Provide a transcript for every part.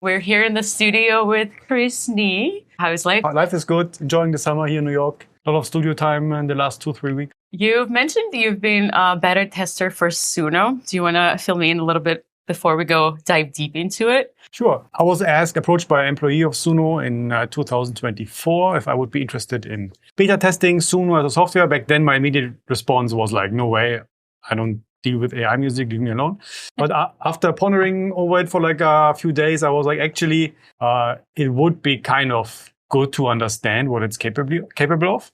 We're here in the studio with Chris Nhii. How's life? Life is good. Enjoying the summer here in New York. A lot of studio time in the last 2-3 weeks. You've mentioned you've been a beta tester for Suno. Do you want to fill me in a little bit before we go dive deep into it? Sure. I was approached by an employee of Suno in 2024 if I would be interested in beta testing Suno as a software. Back then, my immediate response was like, no way. I don't deal with AI music, leave me alone. But after pondering over it for like a few days, I was like, actually, it would be kind of good to understand what it's capable of.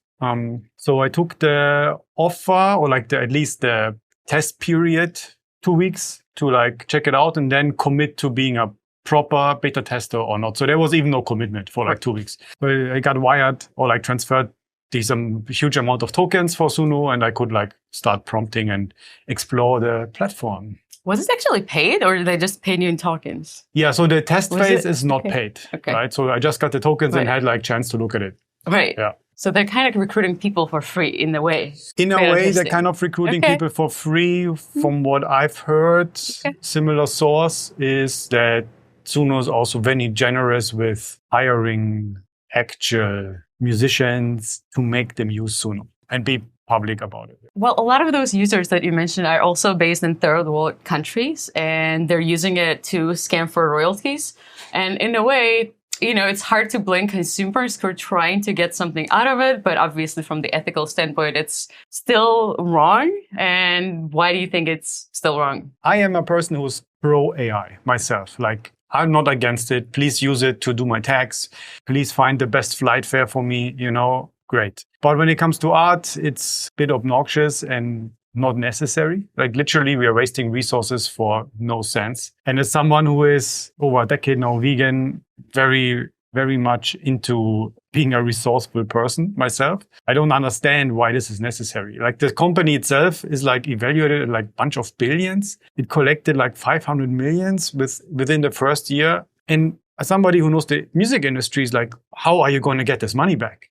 So I took the offer, or like at least the test period, 2 weeks to like check it out and then commit to being a proper beta tester or not. So there was even no commitment for like 2 weeks. So I got wired or like transferred these huge amount of tokens for Suno, and I could like start prompting and explore the platform. Was it actually paid, or did they just pay you in tokens? Yeah, so the test phase is not paid, right? So I just got the tokens and had like chance to look at it. Right. Yeah. So they're kind of recruiting people for free in a way. In a way, they're kind of recruiting people for free. From what I've heard, similar source is that Suno is also very generous with hiring actual musicians to make them use Suno and be public about it. Well, a lot of those users that you mentioned are also based in third world countries, and they're using it to scam for royalties. And in a way, you know, it's hard to blame consumers who are trying to get something out of it, but obviously from the ethical standpoint, it's still wrong. And why do you think it's still wrong? I am a person who's pro AI myself. Like, I'm not against it. Please use it to do my tax. Please find the best flight fare for me, you know, great. But when it comes to art, it's a bit obnoxious and not necessary. Like literally, we are wasting resources for no sense. And as someone who is over a decade now vegan, very, very much into being a resourceful person myself, I don't understand why this is necessary. Like the company itself is like evaluated at like a bunch of billions. It collected like 500 millions within the first year. And as somebody who knows the music industry is like, how are you going to get this money back?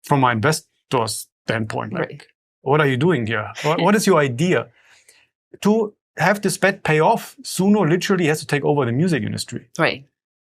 From my investor's standpoint, like, what are you doing here? What is your idea? To have this bet pay off, Suno literally has to take over the music industry. Right.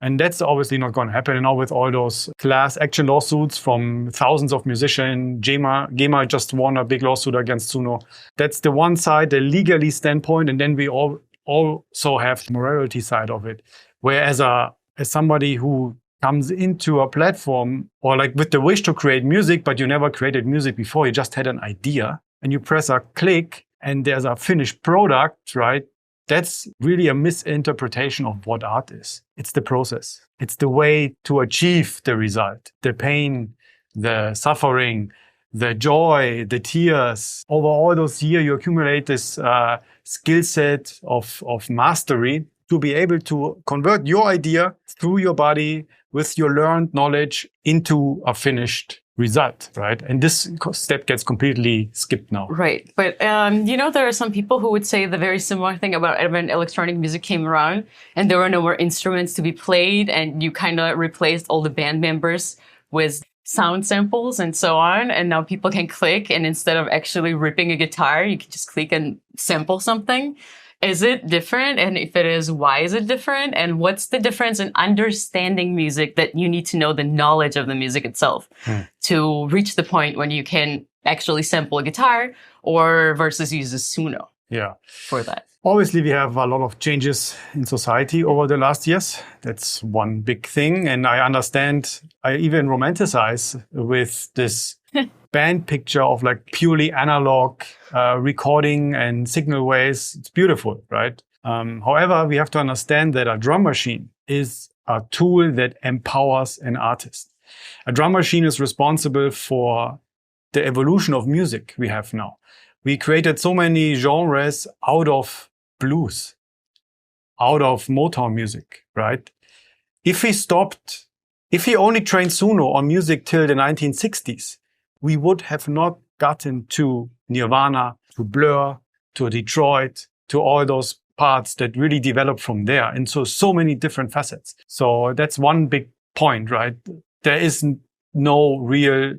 And that's obviously not going to happen. And now with all those class action lawsuits from thousands of musicians, GEMA just won a big lawsuit against Suno. That's the one side, the legally standpoint. And then we also have the morality side of it. Whereas as somebody who comes into a platform or like with the wish to create music, but you never created music before, you just had an idea and you press a click and there's a finished product, right? That's really a misinterpretation of what art is. It's the process. It's the way to achieve the result. The pain, the suffering, the joy, the tears. Over all those years, you accumulate this skill set of mastery to be able to convert your idea through your body with your learned knowledge into a finished result, right? And this step gets completely skipped now. Right. But, you know, there are some people who would say the very similar thing about when electronic music came around and there were no more instruments to be played and you kind of replaced all the band members with sound samples and so on. And now people can click, and instead of actually ripping a guitar, you can just click and sample something. Is it different? And if it is, why is it different? And what's the difference in understanding music that you need to know the knowledge of the music itself to reach the point when you can actually sample a guitar or versus use a Suno for that? Obviously, we have a lot of changes in society over the last years. That's one big thing. And I understand, I even romanticize with this band picture of like purely analog recording and signal waves. It's beautiful, right? However, we have to understand that a drum machine is a tool that empowers an artist. A drum machine is responsible for the evolution of music we have now. We created so many genres out of blues, out of Motown music, right? If we only trained Suno on music till the 1960s, we would have not gotten to Nirvana, to Blur, to Detroit, to all those parts that really developed from there. And so many different facets. So that's one big point, right? There is no real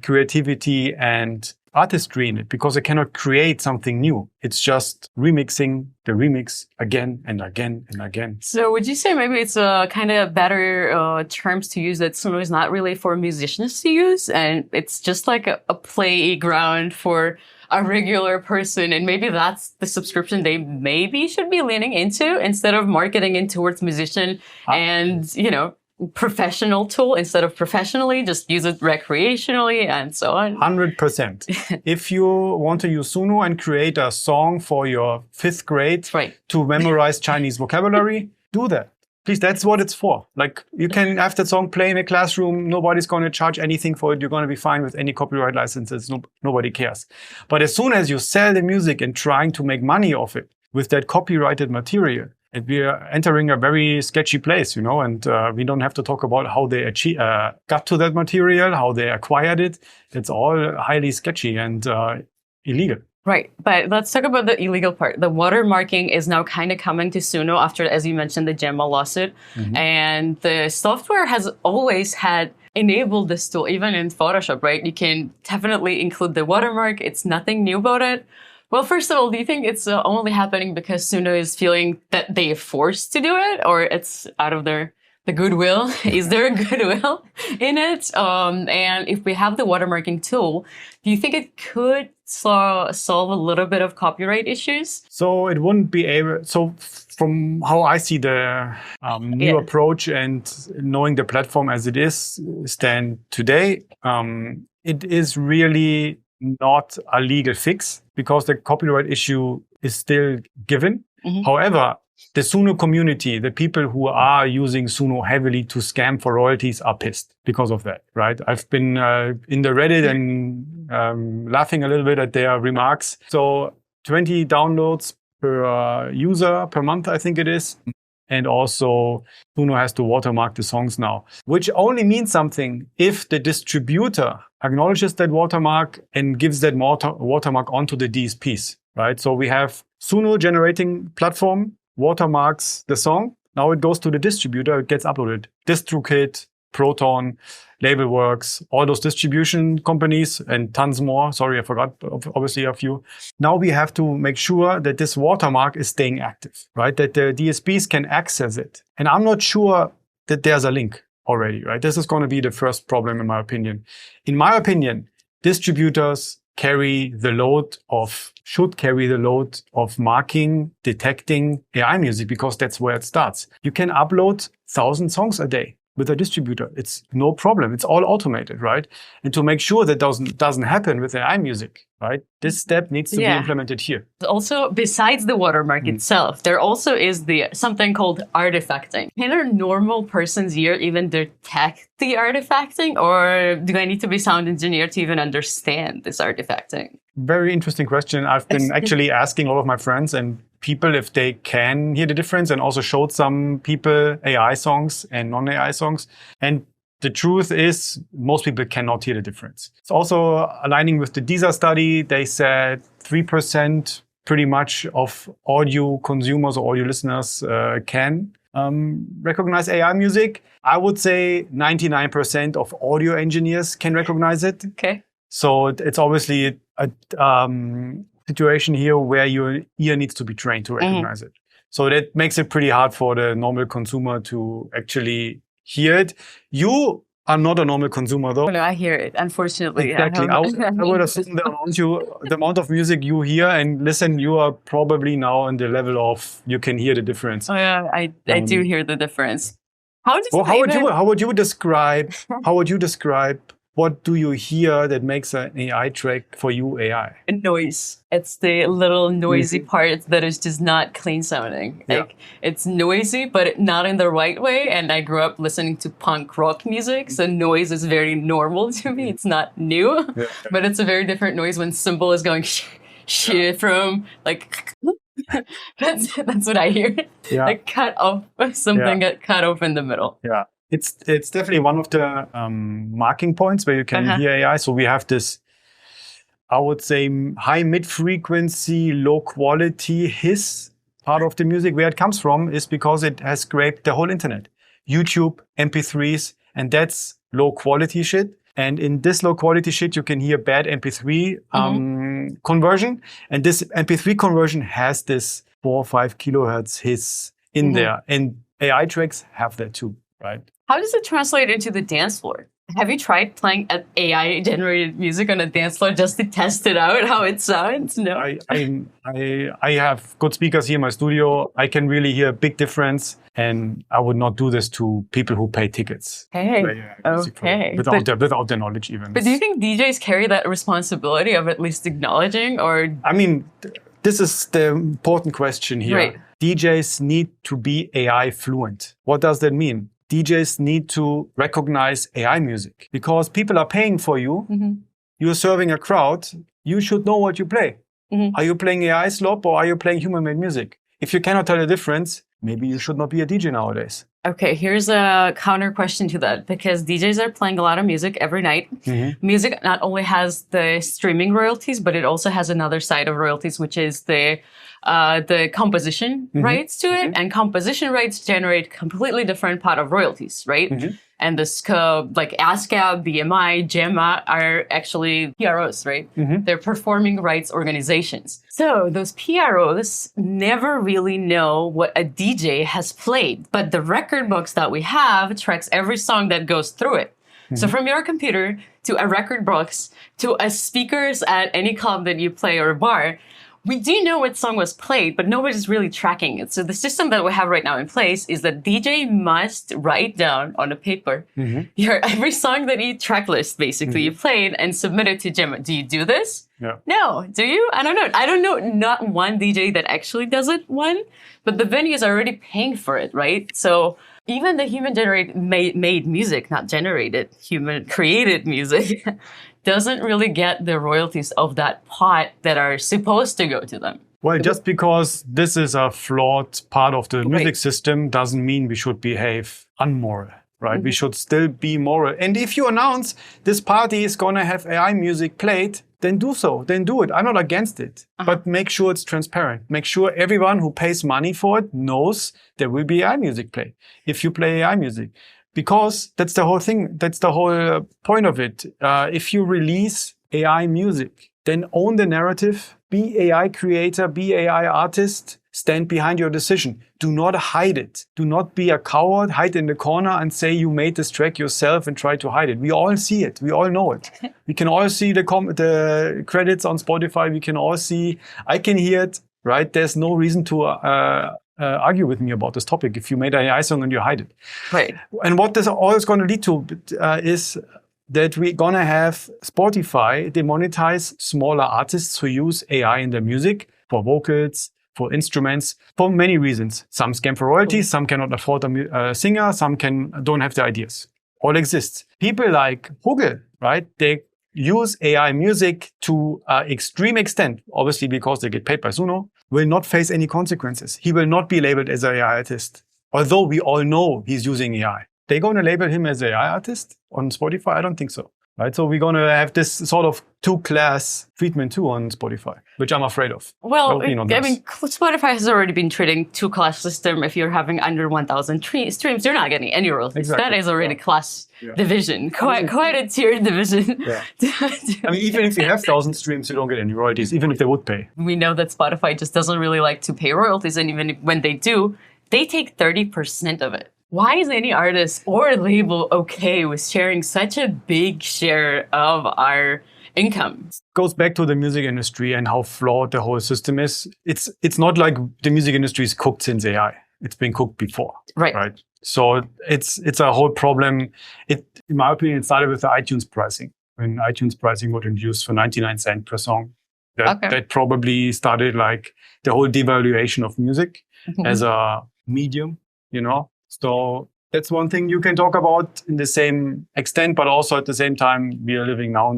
creativity and artistry in it because it cannot create something new. It's just remixing the remix again and again and again. So would you say maybe it's a kind of better terms to use that Suno is not really for musicians to use, and it's just like a playground for a regular person, and maybe that's the subscription they maybe should be leaning into instead of marketing it towards musician and, professional tool instead of professionally, just use it recreationally and so on. 100%. If you want to use Suno and create a song for your 5th grade to memorize Chinese vocabulary, do that. Please, that's what it's for. Like, you can have that song play in a classroom. Nobody's going to charge anything for it. You're going to be fine with any copyright licenses. Nobody cares. But as soon as you sell the music and trying to make money off it with that copyrighted material, and we are entering a very sketchy place, and we don't have to talk about how they got to that material, how they acquired it. It's all highly sketchy and illegal. Right. But let's talk about the illegal part. The watermarking is now kind of coming to Suno after, as you mentioned, the GEMA lawsuit. Mm-hmm. And the software has always had enabled this tool, even in Photoshop, right? You can definitely include the watermark. It's nothing new about it. Well, first of all, do you think it's only happening because Suno is feeling that they are forced to do it, or it's out of the goodwill? Is there a goodwill in it? And if we have the watermarking tool, do you think it could solve a little bit of copyright issues? So it wouldn't be able. So from how I see the new approach and knowing the platform as it is stand today, it is really not a legal fix because the copyright issue is still given. Mm-hmm. However, the Suno community, the people who are using Suno heavily to scam for royalties are pissed because of that, right? I've been in the Reddit and laughing a little bit at their remarks. So 20 downloads per user per month, I think it is. And also Suno has to watermark the songs now, which only means something if the distributor acknowledges that watermark and gives that watermark onto the DSPs, right? So we have Suno generating platform, watermarks the song. Now it goes to the distributor, it gets uploaded. DistroKid, Proton, Labelworks, all those distribution companies and tons more. Sorry, I forgot obviously a few. Now we have to make sure that this watermark is staying active, right? That the DSPs can access it. And I'm not sure that there's a link already, right? This is going to be the first problem in my opinion. In my opinion, distributors should carry the load of marking, detecting AI music because that's where it starts. You can upload 1,000 songs a day with a distributor. It's no problem. It's all automated, right? And to make sure that doesn't happen with AI music, right? This step needs to be implemented here. Also, besides the watermark itself, there also is something called artifacting. Can a normal person's ear even detect the artifacting, or do I need to be sound engineer to even understand this artifacting? Very interesting question. I've been actually asking all of my friends and people if they can hear the difference, and also showed some people AI songs and non-AI songs. And the truth is most people cannot hear the difference. It's also aligning with the DISA study. They said 3% pretty much of audio consumers or audio listeners can recognize AI music. I would say 99% of audio engineers can recognize it. Okay. So it's obviously a situation here where your ear needs to be trained to recognize it. So that makes it pretty hard for the normal consumer to actually hear it. You are not a normal consumer, though. No, I hear it, unfortunately. Exactly. I would assume the amount of music you hear and listen, you are probably now on the level of you can hear the difference. Oh yeah, I do hear the difference. How would you describe what do you hear that makes an AI track for you AI? A noise. It's the little noisy part that is just not clean sounding. Like it's noisy, but not in the right way. And I grew up listening to punk rock music, so noise is very normal to me. It's not new, but it's a very different noise when cymbal is going shit from like. that's what I hear. Like cut off something got cut off in the middle. Yeah. It's definitely one of the marking points where you can hear AI. So we have this, I would say, high mid-frequency, low-quality hiss part of the music. Where it comes from is because it has scraped the whole internet. YouTube, MP3s, and that's low-quality shit. And in this low quality shit, you can hear bad MP3 conversion. And this MP3 conversion has this 4 or 5 kilohertz hiss in there. And AI tracks have that too, right? How does it translate into the dance floor? Have you tried playing AI-generated music on a dance floor just to test it out, how it sounds? No. I have good speakers here in my studio. I can really hear a big difference, and I would not do this to people who pay tickets. Without their knowledge even. But do you think DJs carry that responsibility of at least acknowledging, or? I mean, this is the important question here. Right. DJs need to be AI fluent. What does that mean? DJs need to recognize AI music because people are paying for you. You're serving a crowd. You should know what you play. Are you playing AI slop or are you playing human-made music? If you cannot tell the difference, maybe you should not be a DJ nowadays. Okay, here's a counter question to that, because DJs are playing a lot of music every night. Music not only has the streaming royalties, but it also has another side of royalties, which is the composition rights to it. And composition rights generate completely different pot of royalties, right? And the scope, like ASCAP, BMI, GEMA are actually PROs, right? They're performing rights organizations. So those PROs never really know what a DJ has played, but the record books that we have tracks every song that goes through it. So from your computer to a record box to a speakers at any club that you play or a bar, we do know what song was played, but nobody's really tracking it. So the system that we have right now in place is that DJ must write down on a paper your every song that you track list basically you played and submit it to GEMA. Do you do this? Yeah. No. Do you? I don't know. I don't know not one DJ that actually does it, but the venues are already paying for it, right? So even the human-generated made music, not generated, human-created music, doesn't really get the royalties of that pot that are supposed to go to them. Well, just because this is a flawed part of the music system doesn't mean we should behave unmoral, right? We should still be moral. And if you announce this party is going to have AI music played, then do so, then do it. I'm not against it, but make sure it's transparent. Make sure everyone who pays money for it knows there will be AI music played if you play AI music. Because that's the whole thing. That's the whole point of it. If you release AI music, then own the narrative, be AI creator, be AI artist, stand behind your decision. Do not hide it. Do not be a coward, hide in the corner and say you made this track yourself and try to hide it. We all see it. We all know it. We can all see the credits on Spotify. We can all see, I can hear it, right? There's no reason to argue with me about this topic if you made an AI song and you hide it. Right. And what this all is going to lead to is that we're going to have Spotify demonetize smaller artists who use AI in their music for vocals, for instruments, for many reasons. Some scam for royalties, some cannot afford a singer, some don't have the ideas. All exists. People like Hugel, right? They use AI music to extreme extent, obviously because they get paid by Suno, will not face any consequences. He will not be labeled as an AI artist, although we all know he's using AI. They're going to label him as an AI artist on Spotify? I don't think so. Right? So we're going to have this sort of two-class treatment too on Spotify, which I'm afraid of. Well, I mean, Spotify has already been treating two-class system. If you're having under 1,000 streams, you're not getting any royalties. Exactly. That is already class division, quite a tiered division. Yeah. I mean, even if you have 1,000 streams, you don't get any royalties, even if they would pay. We know that Spotify just doesn't really like to pay royalties, and even when they do, they take 30% of it. Why is any artist or label okay with sharing such a big share of our income? It goes back to the music industry and how flawed the whole system is. It's not like the music industry is cooked since AI. It's been cooked before. Right. So it's a whole problem. In my opinion, it started with the iTunes pricing. When iTunes pricing was introduced for 99 cents per song. That probably started like the whole devaluation of music as a medium, you know. So that's one thing you can talk about in the same extent, but also at the same time, we are living now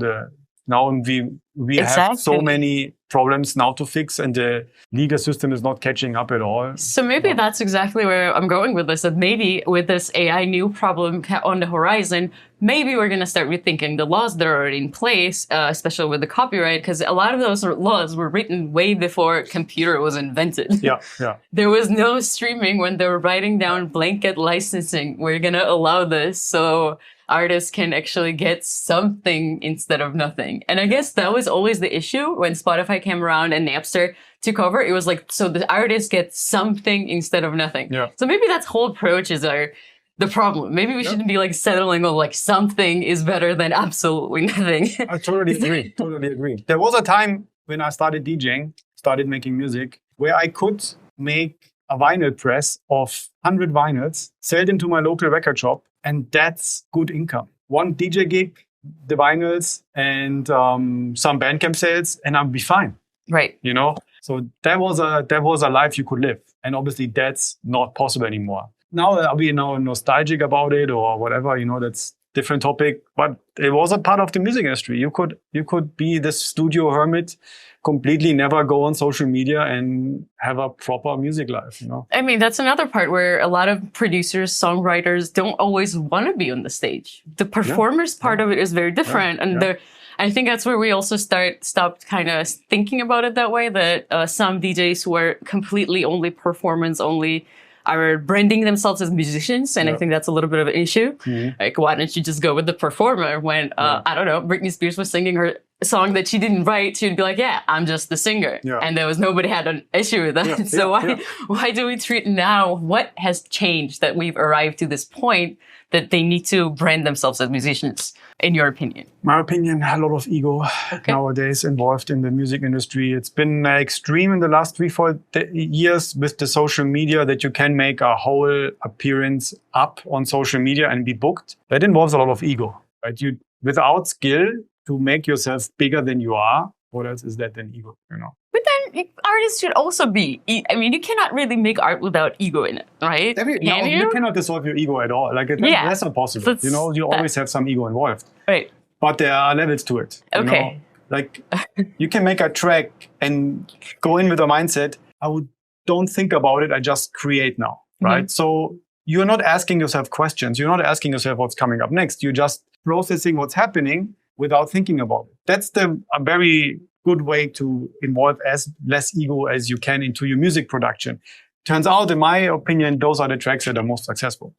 we have so many problems now to fix, and the legal system is not catching up at all. So maybe that's exactly where I'm going with this, that maybe with this AI new problem on the horizon, maybe we're going to start rethinking the laws that are already in place, especially with the copyright, because a lot of those laws were written way before computer was invented. Yeah. There was no streaming when they were writing down blanket licensing. We're going to allow this so artists can actually get something instead of nothing. And I guess that was always the issue when Spotify came around and Napster took over. It was like, so the artists get something instead of nothing. Yeah. So maybe that whole approach is the problem. Maybe we shouldn't be like settling on like something is better than absolutely nothing. I totally agree. There was a time when I started DJing, started making music, where I could make a vinyl press of 100 vinyls, sell them to my local record shop, and that's good income. One DJ gig, the vinyls, and some Bandcamp sales, and I'll be fine. Right. You know? So that was a life you could live. And obviously that's not possible anymore. Now I'll be nostalgic about it or whatever, that's different topic. But it was a part of the music industry. You could be this studio hermit, completely never go on social media and have a proper music life, I mean, that's another part where a lot of producers, songwriters don't always want to be on the stage. The performers part of it is very different. I think that's where we also stopped kind of thinking about it that way, that some DJs who are completely only performance only are branding themselves as musicians. And I think that's a little bit of an issue. Mm-hmm. Like, why don't you just go with the performer when, I don't know, Britney Spears was singing her song that she didn't write, she'd be like, yeah, I'm just the singer. Yeah. And nobody had an issue with that. So why do we treat now, what has changed that we've arrived to this point that they need to brand themselves as musicians, in your opinion? My opinion, a lot of ego nowadays involved in the music industry. It's been extreme in the last 3-4 years with the social media that you can make a whole appearance up on social media and be booked. That involves a lot of ego, right? You, without skill, to make yourself bigger than you are, what else is that than ego, But then artists should also be, I mean, you cannot really make art without ego in it, right? You cannot dissolve your ego at all. Like, that's not possible. You always have some ego involved. Right. But there are levels to it. Okay. Like, you can make a track and go in with a mindset, don't think about it, I just create now, right? Mm-hmm. So you're not asking yourself questions. You're not asking yourself what's coming up next. You're just processing what's happening without thinking about it. That's a very good way to involve as less ego as you can into your music production. Turns out, in my opinion, those are the tracks that are most successful.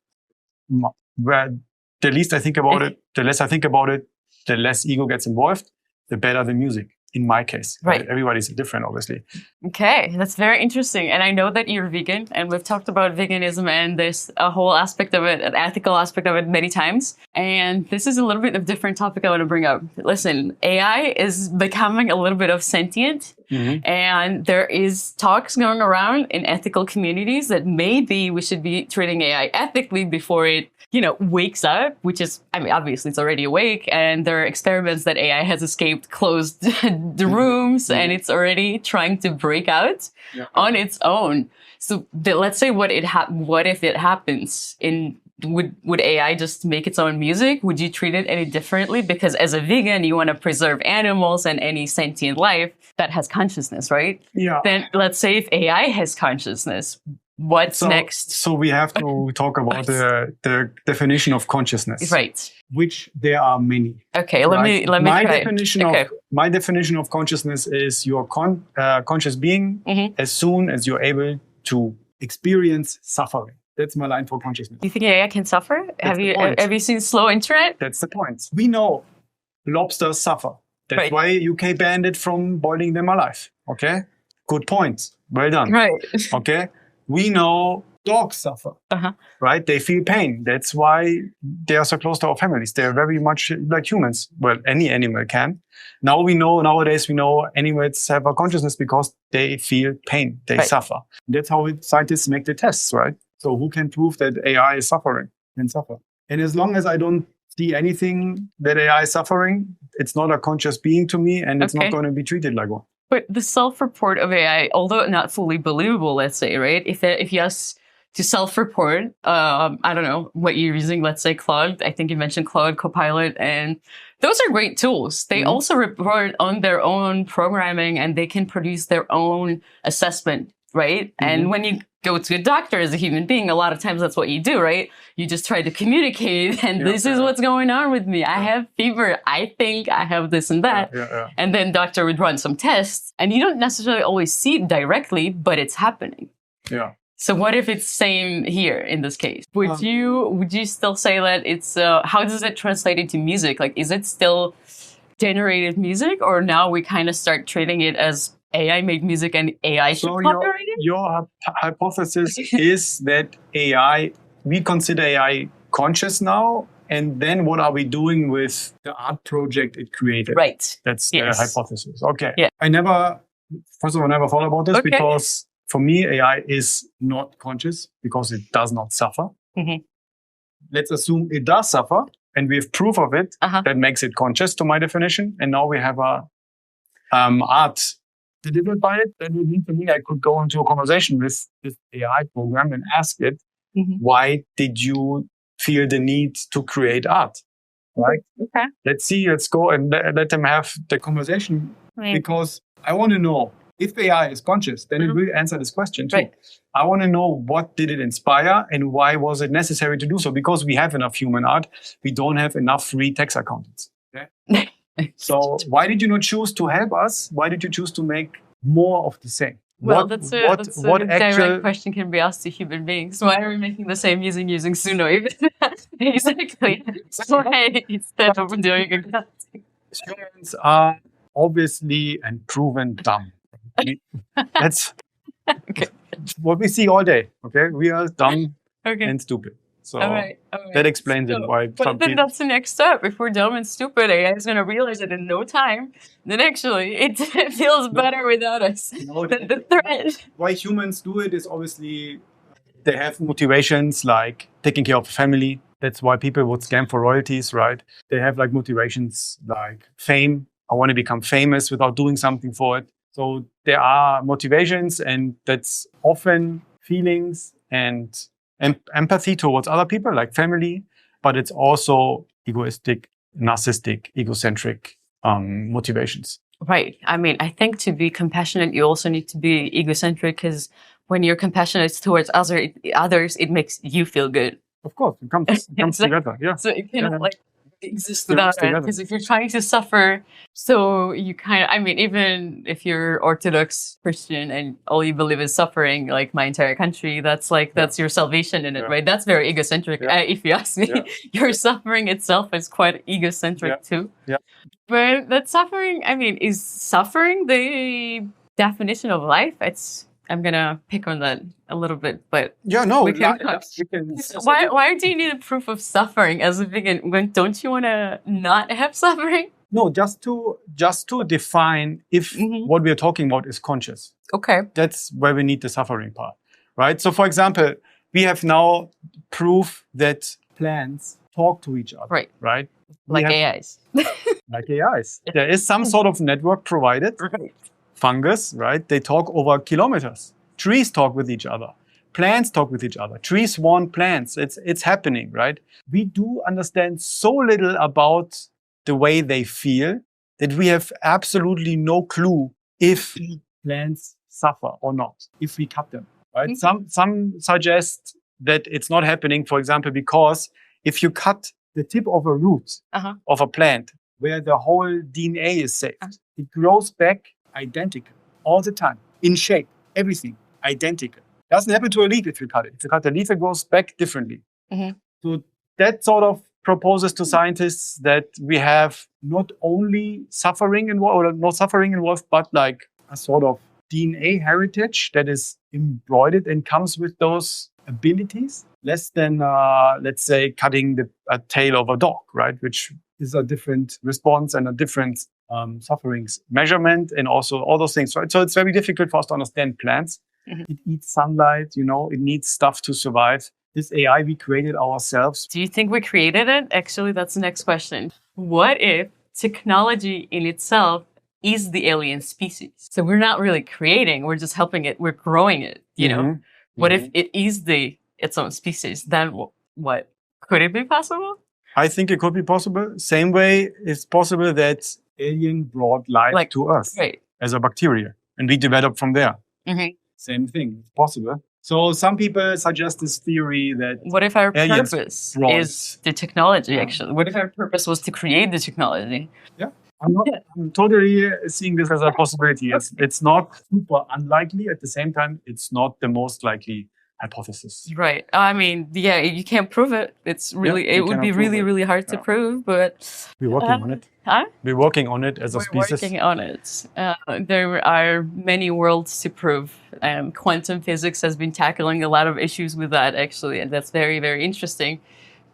Where the least I think about it, the less I think about it, the less ego gets involved, the better the music. In my case, right? Everybody's different, obviously. Okay, that's very interesting. And I know that you're vegan, and we've talked about veganism and there's a whole aspect of it, an ethical aspect of it many times. And this is a little bit of a different topic I want to bring up. Listen, AI is becoming a little bit of sentient, and there is talks going around in ethical communities that maybe we should be treating AI ethically before it wakes up, which is, I mean, obviously it's already awake, and there are experiments that AI has escaped closed the rooms and it's already trying to break out on its own. So let's say what if it happens? Would AI just make its own music? Would you treat it any differently? Because as a vegan, you want to preserve animals and any sentient life that has consciousness, right? Yeah. Then let's say if AI has consciousness, what's next? So we have to talk about the definition of consciousness. Right. Which there are many. Okay, let me try. My definition of consciousness is your conscious being as soon as you're able to experience suffering. That's my line for consciousness. You think AI can suffer? Have you seen Slow Internet? That's the point. We know lobsters suffer. That's why UK banned it from boiling them alive. Okay? Good point. Well done. Right. Okay? We know dogs suffer, right? They feel pain. That's why they are so close to our families. They're very much like humans. Well, any animal can. Nowadays we know animals have a consciousness because they feel pain. They suffer. That's how scientists make the tests, right? So who can prove that AI is suffering and suffer? And as long as I don't see anything that AI is suffering, it's not a conscious being to me, and it's not going to be treated like one. But the self-report of AI, although not fully believable, let's say, right? If yes, to self-report. I don't know what you're using. Let's say Claude. I think you mentioned Claude, Copilot, and those are great tools. They also report on their own programming, and they can produce their own assessment, right? And when you go to a doctor as a human being, a lot of times that's what you do, right? You just try to communicate, and this is what's going on with me. I have fever. I think I have this and that. And then doctor would run some tests, and you don't necessarily always see it directly, but it's happening. Yeah. So what if it's same here in this case? Would you still say that it's how does it translate into music? Like, is it still generated music, or now we kind of start treating it as AI made music and AI should copyright it? Your hypothesis is that we consider AI conscious now, and then what are we doing with the art project it created? Right. That's the hypothesis. Okay. Yeah. I never thought about this because for me, AI is not conscious because it does not suffer. Let's assume it does suffer, and we have proof of it that makes it conscious to my definition. And now we have a art delivered by it. That would mean to me I could go into a conversation with this AI program and ask it, why did you feel the need to create art? Right? Okay. Let's go and let them have the conversation because I want to know. If AI is conscious, then it will answer this question too. Right. I want to know what did it inspire and why was it necessary to do so? Because we have enough human art, we don't have enough free tax accountants. Okay? So why did you not choose to help us? Why did you choose to make more of the same? Well, that's a direct question can be asked to human beings. Why are we making the same using Suno? Exactly. Why instead of doing it? Humans are obviously and proven dumb. That's what we see all day. Okay, we are dumb and stupid. So that explains it. Why? But then that's the next step. If we're dumb and stupid, AI is going to realize it in no time. Then actually, it feels better without us. The threat. Why humans do it is obviously they have motivations like taking care of the family. That's why people would scam for royalties, right? They have like motivations like fame. I want to become famous without doing something for it. So there are motivations, and that's often feelings and empathy towards other people, like family, but it's also egoistic, narcissistic, egocentric motivations. Right. I mean, I think to be compassionate, you also need to be egocentric, because when you're compassionate towards others, it makes you feel good. Of course, it comes together. Yeah. So it cannot exist without it. Because if you're trying to suffer, so you even if you're Orthodox Christian and all you believe is suffering, like my entire country, that's your salvation in it, right? That's very egocentric. If you ask me, your suffering itself is quite egocentric too. Yeah. But that suffering, is suffering the definition of life? I'm gonna pick on that a little bit, but why do you need a proof of suffering as a vegan? Don't you want to not have suffering? No, just to define if what we are talking about is conscious. Okay, that's where we need the suffering part, right? So, for example, we have now proof that plants talk to each other, right? Like AIs. Like AIs. There is some sort of network provided. Right. Fungus, right? They talk over kilometers. Trees talk with each other. Plants talk with each other. Trees warn plants. It's happening, right? We do understand so little about the way they feel that we have absolutely no clue if plants suffer or not, if we cut them, right? Some suggest that it's not happening, for example, because if you cut the tip of a root of a plant where the whole DNA is saved, it grows back identical all the time, in shape, everything identical. Doesn't happen to a leaf if you cut it. If you cut the leaf, it grows back differently. So that sort of proposes to scientists that we have not only suffering involved, or no suffering involved, but like a sort of DNA heritage that is embroidered and comes with those abilities, less than, let's say, cutting a tail of a dog, right? Which is a different response and a different sufferings measurement, and also all those things, right? So it's very difficult for us to understand plants. It eats sunlight, it needs stuff to survive. This AI we created ourselves. Do you think we created it? Actually, that's the next question. What if technology in itself is the alien species? So we're not really creating, we're just helping it, we're growing it, What if it is its own species? Then what? Could it be possible? I think it could be possible. Same way it's possible that alien brought life to us as a bacteria, and we developed from there. Same thing, it's possible. So some people suggest this theory that what if our purpose is the technology? Actually, what if our purpose was to create the technology? Yeah, I'm totally seeing this as a possibility. It's not super unlikely. At the same time, it's not the most likely hypothesis. Right. I mean, yeah, you can't prove it. It's really, it would be really, really hard to prove, but we're working on it. Huh? We're working on it as a species. We're working on it. There are many worlds to prove. Quantum physics has been tackling a lot of issues with that, actually, and that's very, very interesting.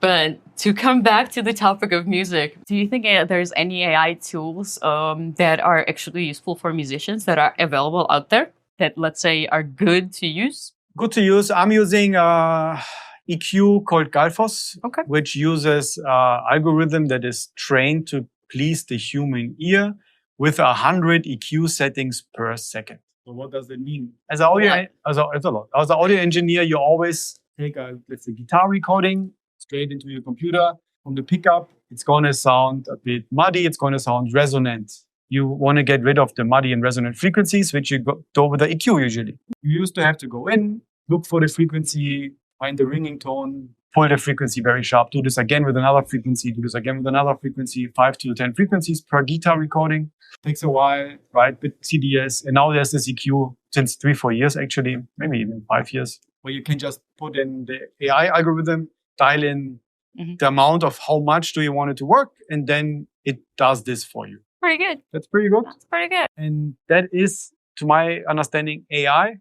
But to come back to the topic of music, do you think there's any AI tools that are actually useful for musicians that are available out there that, let's say, are good to use? Good to use. I'm using EQ called Galfos, which uses algorithm that is trained to please the human ear with 100 EQ settings per second. So what does it mean? As an audio, it's a lot. As an audio engineer, you always take let's say, guitar recording straight into your computer. From the pickup, it's going to sound a bit muddy. It's going to sound resonant. You want to get rid of the muddy and resonant frequencies, which you do with the EQ usually. You used to have to go in, look for the frequency, find the ringing tone, pull the frequency very sharp, do this again with another frequency, do this again with another frequency, 5 to 10 frequencies per guitar recording. Takes a while, right, with CDS. And now there's this EQ since 3-4 years, actually, maybe even 5 years, where you can just put in the AI algorithm, dial in the amount of how much do you want it to work, and then it does this for you. Pretty good. That's pretty good. That's pretty good. And that is, to my understanding, AI.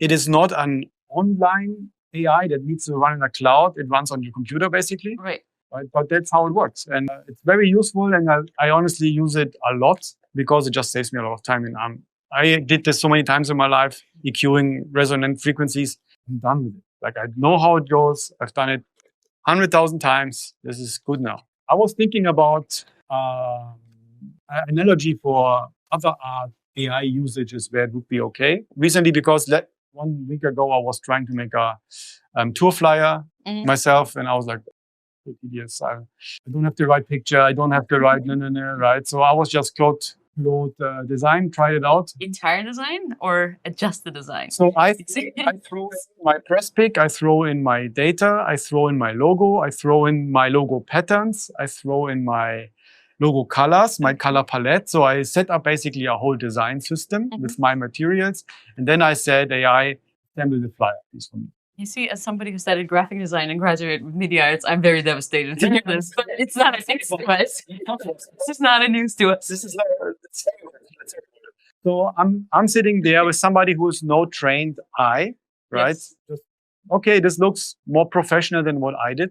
It is not an online AI that needs to run in a cloud. It runs on your computer, basically. Right. But that's how it works. And it's very useful. And I honestly use it a lot because it just saves me a lot of time. And I did this so many times in my life, EQing resonant frequencies. I'm done with it. Like, I know how it goes. I've done it 100,000 times. This is good now. I was thinking about an analogy for other art AI usages where it would be okay. Recently, because 1 week ago, I was trying to make a tour flyer myself, and I was like, yes, I don't have the right picture. I don't have the right, right? So I was just Claude design, tried it out. Entire design or adjust the design? So I throw in my press pick, I throw in my data, I throw in my logo, I throw in my logo patterns, I throw in my logo colors, my color palette. So I set up basically a whole design system with my materials. And then I said, AI, assemble the flyer, please, for me. You see, as somebody who studied graphic design and graduated with media arts, I'm very devastated to hear this, but it's not a news to us. This is not a news to us. This is so I'm sitting there with somebody who's no trained eye, right? Yes. Just, okay, this looks more professional than what I did.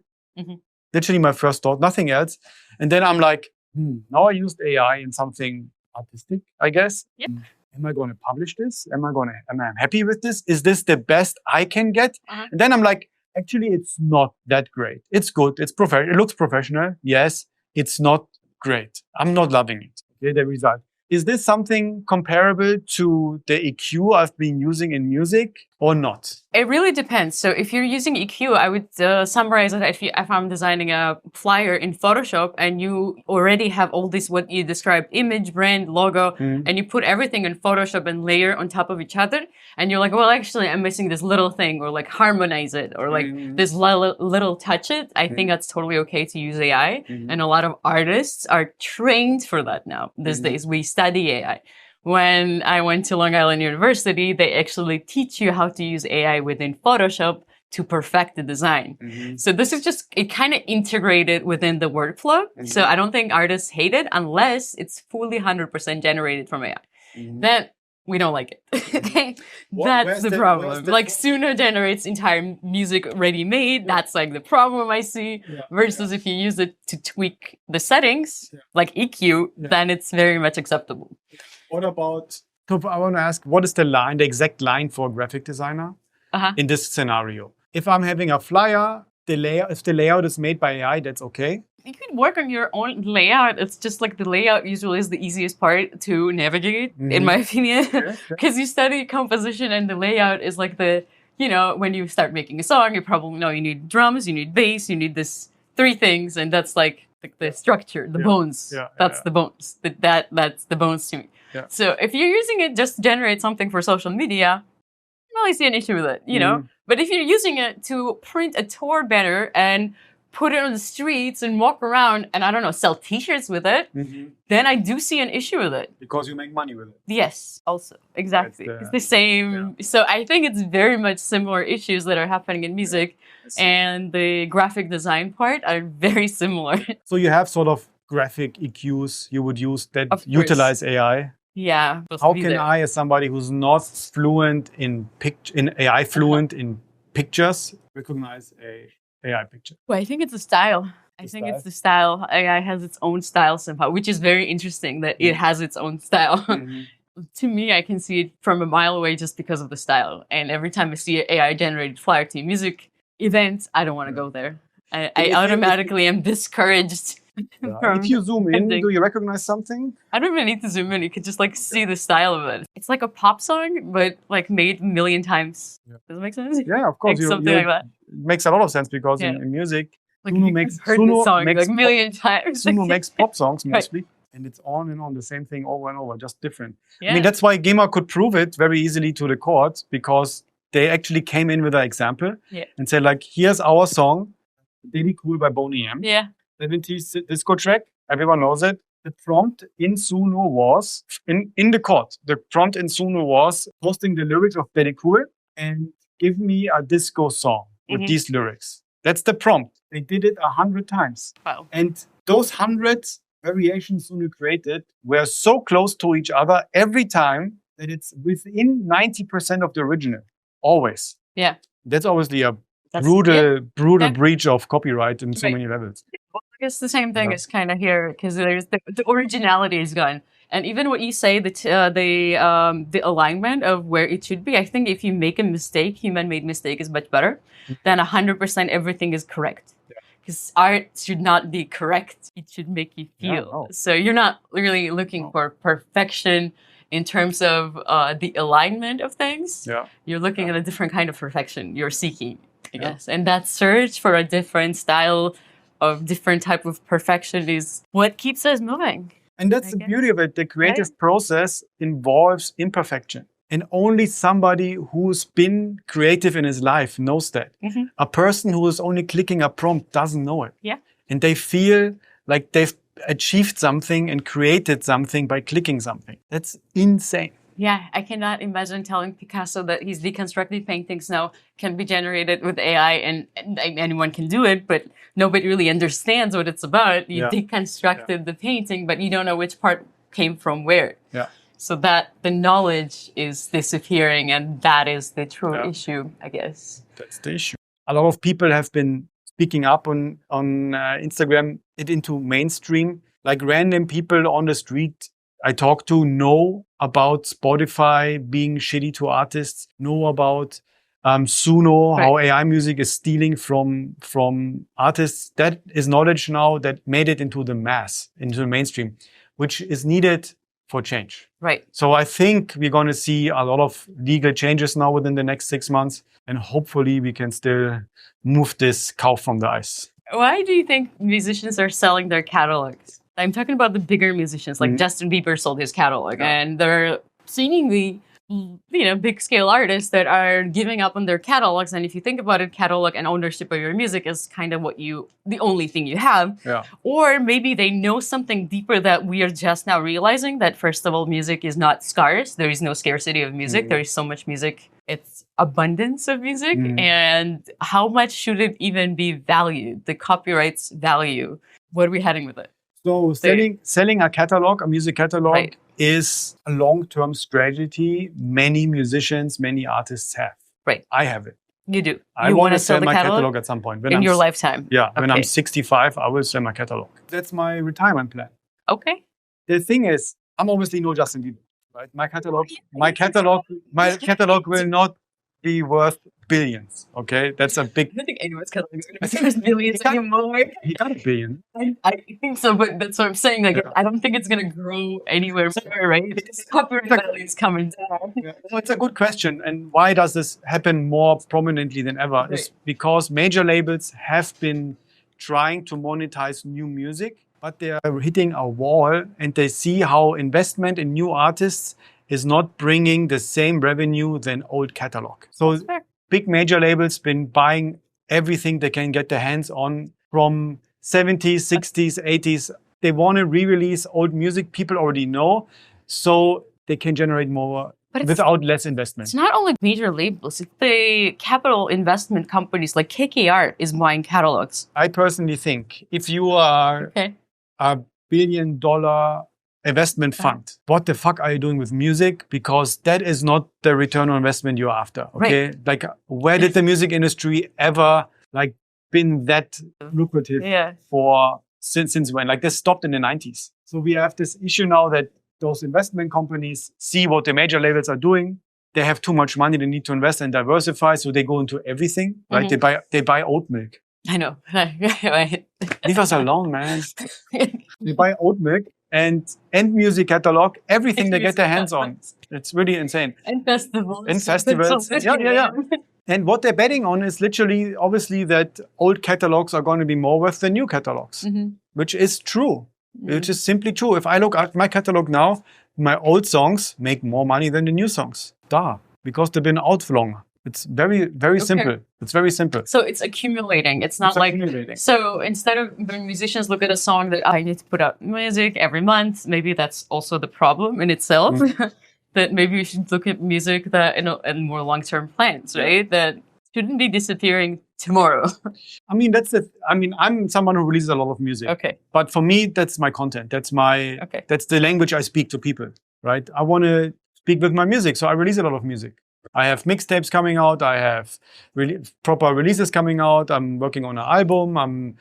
Literally my first thought, nothing else. And then I'm like, now I used AI in something artistic, I guess. Yep. Am I going to publish this? Am I happy with this? Is this the best I can get? And then I'm like, actually, it's not that great. It's good. It's it looks professional. Yes, it's not great. I'm not loving it. Okay, the result. Is this something comparable to the EQ I've been using in music or not? It really depends. So if you're using EQ, I would summarize it if I'm designing a flyer in Photoshop and you already have all this, what you described, image, brand, logo, and you put everything in Photoshop and layer on top of each other. And you're like, well, actually, I'm missing this little thing, or like harmonize it, or like this little touch it. I think that's totally okay to use AI. And a lot of artists are trained for that now. These days, we study AI. When I went to Long Island University, they actually teach you how to use AI within Photoshop to perfect the design. So this is just, it kind of integrated within the workflow. So I don't think artists hate it unless it's fully 100% generated from AI. Then we don't like it. That's the problem. Like Suno generates entire music ready-made. That's like the problem I see. Versus if you use it to tweak the settings, like EQ, then it's very much acceptable. What about, so I want to ask, what is the exact line for a graphic designer in this scenario? If I'm having a flyer, if the layout is made by AI, that's okay. You can work on your own layout. It's just like the layout usually is the easiest part to navigate, in my opinion. Because you study composition and the layout is like the you know, when you start making a song, you probably know you need drums, you need bass, you need this 3 things, and that's like the structure, the bones. That's the bones. That's the bones to me. Yeah. So if you're using it just to generate something for social media, I don't really see an issue with it, you know? But if you're using it to print a tour banner and put it on the streets and walk around and, I don't know, sell t-shirts with it, then I do see an issue with it. Because you make money with it. Yes, also. Exactly. It's the same. Yeah. So I think it's very much similar issues that are happening in music, and the graphic design part are very similar. So you have sort of graphic EQs you would use that utilize AI. Yeah. How can I, as somebody who's not fluent in AI fluent in pictures, recognize a AI picture? Well, I think it's the style. I think it's the style. AI has its own style somehow, which is very interesting that it has its own style. To me, I can see it from a mile away just because of the style. And every time I see an AI-generated flyer to a music event, I don't want to go there. I automatically am discouraged. If you zoom in, do you recognize something? I don't even need to zoom in. You could just like see the style of it. It's like a pop song, but like made a million times. Does it make sense? Yeah, of course. Like something like that. It makes a lot of sense because in music, like Suno makes the song like a million times. Suno makes pop songs mostly. And it's on and on the same thing over and over, just different. I mean, that's why GEMA could prove it very easily to the courts, because they actually came in with an example and said, like, here's our song, Baby Cool by Boney M. 70s disco track, everyone knows it. The prompt in Suno was, in the court, the prompt in Suno was posting the lyrics of Baby Cool and give me a disco song with these lyrics. That's the prompt. They did it 100 times. Wow. And those 100 variations Suno created were so close to each other every time that it's within 90% of the original. Always. Yeah. That's obviously a brutal breach of copyright in so many levels. Well, I guess the same thing is kind of here, because there's the originality is gone. And even what you say, the alignment of where it should be, I think if you make a mistake, human-made mistake is much better than 100% everything is correct. Because art should not be correct. It should make you feel. So you're not really looking for perfection in terms of the alignment of things. You're looking at a different kind of perfection you're seeking, I guess. And that search for a different style of different type of perfection is what keeps us moving. And that's the beauty of it. The creative process involves imperfection. And only somebody who's been creative in his life knows that. A person who is only clicking a prompt doesn't know it. And they feel like they've achieved something and created something by clicking something. That's insane. Yeah, I cannot imagine telling Picasso that his deconstructed paintings now can be generated with AI and anyone can do it, but nobody really understands what it's about. You deconstructed the painting, but you don't know which part came from where. So that the knowledge is disappearing, and that is the true issue, I guess. That's the issue. A lot of people have been speaking up on Instagram it into mainstream. Like random people on the street I talk to know about Spotify being shitty to artists, know about Suno, how AI music is stealing from artists. That is knowledge now that made it into the mass, into the mainstream, which is needed for change. So I think we're going to see a lot of legal changes now within the next 6 months, and hopefully we can still move this cow from the ice. Why do you think musicians are selling their catalogs? I'm talking about the bigger musicians, like Justin Bieber sold his catalog, and they're seemingly, big scale artists that are giving up on their catalogs. And if you think about it, catalog and ownership of your music is kind of the only thing you have. Or maybe they know something deeper that we are just now realizing, that first of all, music is not scarce. There is no scarcity of music. There is so much music. It's abundance of music. And how much should it even be valued? The copyright's value. What are we heading with it? So selling a catalog, a music catalog, is a long-term strategy many musicians, many artists have. I have it. You do. I want to sell my catalog at some point. In your lifetime? Yeah. When I'm 65, I will sell my catalog. That's my retirement plan. Okay. The thing is, I'm obviously no Justin Bieber, right? My catalog will not be worth billions. Okay, that's a big. I don't think anyone's going to there's billions anymore. He got a billion. I think so, but that's what I'm saying. Like, I don't think it's going to grow anywhere more, right? Because copyright value is coming down. So it's a good question. And why does this happen more prominently than ever? Right. Is because major labels have been trying to monetize new music, but they are hitting a wall and they see how investment in new artists is not bringing the same revenue than old catalog. So big major labels been buying everything they can get their hands on from 70s, 60s, 80s. They want to re-release old music people already know, so they can generate more without less investment. It's not only major labels, it's the capital investment companies like KKR is buying catalogs. I personally think if you are a billion-dollar investment fund, what the fuck are you doing with music? Because that is not the return on investment you're after. Okay, Right. Like where did the music industry ever been that lucrative for since when? Like this stopped in the 90s. So we have this issue now that those investment companies see what the major labels are doing. They have too much money. They need to invest and diversify, so they go into everything. Right? They buy oat milk. I know. Leave us alone, man. They buy oat milk and music catalog, everything they get their hands on. It's really insane. And festivals. Yeah. And what they're betting on is literally, obviously, that old catalogs are going to be more worth than new catalogs, which is true. Which is simply true. If I look at my catalog now, my old songs make more money than the new songs. Because they've been out for longer. It's very, very simple. It's very simple. So it's accumulating. It's not so instead of when musicians look at a song that I need to put out music every month, maybe that's also the problem in itself. That maybe we should look at music that in more long-term plans, right? That shouldn't be disappearing tomorrow. I mean, I'm someone who releases a lot of music. Okay. But for me, that's my content. That's the language I speak to people, right? I want to speak with my music, so I release a lot of music. I have mixtapes coming out. I have proper releases coming out. I'm working on an album.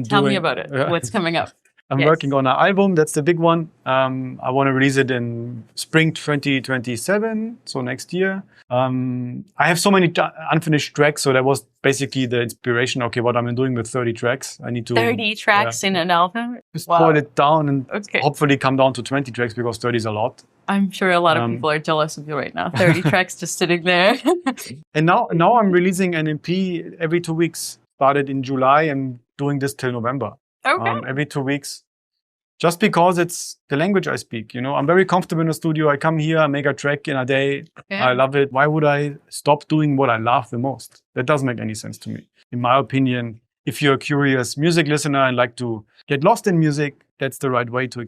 Tell me about it. What's coming up? I'm working on an album. That's the big one. I want to release it in spring 2027, so next year. I have so many unfinished tracks, so that was basically the inspiration. Okay, what I'm doing with 30 tracks. I need to 30 tracks in an album. Just boil it down and hopefully come down to 20 tracks because 30 is a lot. I'm sure a lot of people are jealous of you right now. 30 tracks just sitting there. And now I'm releasing an EP every 2 weeks. Started in July and doing this till November. Every 2 weeks. Just because it's the language I speak. I'm very comfortable in the studio. I come here, I make a track in a day. I love it. Why would I stop doing what I love the most? That doesn't make any sense to me. In my opinion, if you're a curious music listener and like to get lost in music, that's the right way to explore.